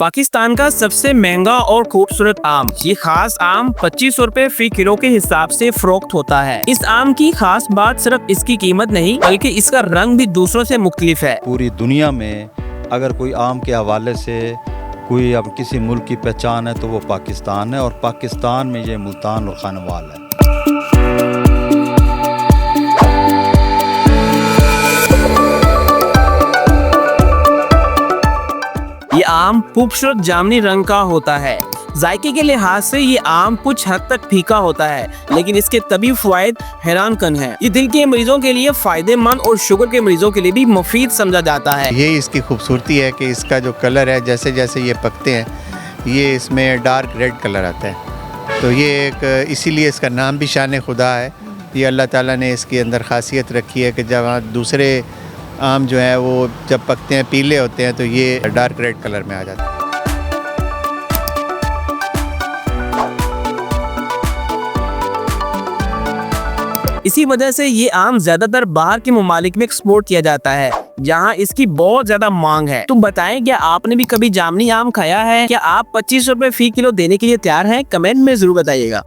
पाकिस्तान का सबसे महंगा और खूबसूरत आम। ये खास आम 2500 रुपए फी किलो के हिसाब से फरोख्त होता है। इस आम की खास बात सिर्फ इसकी कीमत नहीं बल्कि इसका रंग भी दूसरों से मुख्तलिफ है। पूरी दुनिया में अगर कोई आम के हवाले से कोई अब किसी मुल्क की पहचान है तो वो पाकिस्तान है, और पाकिस्तान में ये मुल्तान और खानवाल है। ये आम खूबसूरत जामुनी रंग का होता है। जायके के लिहाज से ये आम कुछ हद तक फीका होता है, लेकिन इसके तभी फायद हैरान कन है। ये दिल के मरीजों के लिए फायदेमंद और शुगर के मरीजों के लिए भी मुफीद समझा जाता है। ये इसकी खूबसूरती है कि इसका जो कलर है, जैसे जैसे ये पकते हैं ये इसमें डार्क रेड कलर आता है। तो ये एक इसीलिए इसका नाम भी शान खुदा है। ये अल्लाह ताला ने इसके अंदर खासियत रखी है कि जब दूसरे आम जो है वो जब पकते हैं पीले होते हैं तो ये डार्क रेड कलर में आ जाता है। इसी वजह से ये आम ज्यादातर बाहर के ममालिक में एक्सपोर्ट किया जाता है, जहाँ इसकी बहुत ज्यादा मांग है। तो बताएं, क्या आपने भी कभी जामुनी आम खाया है? क्या आप 2500 रुपए फी किलो देने के लिए तैयार हैं? कमेंट में जरूर बताइएगा।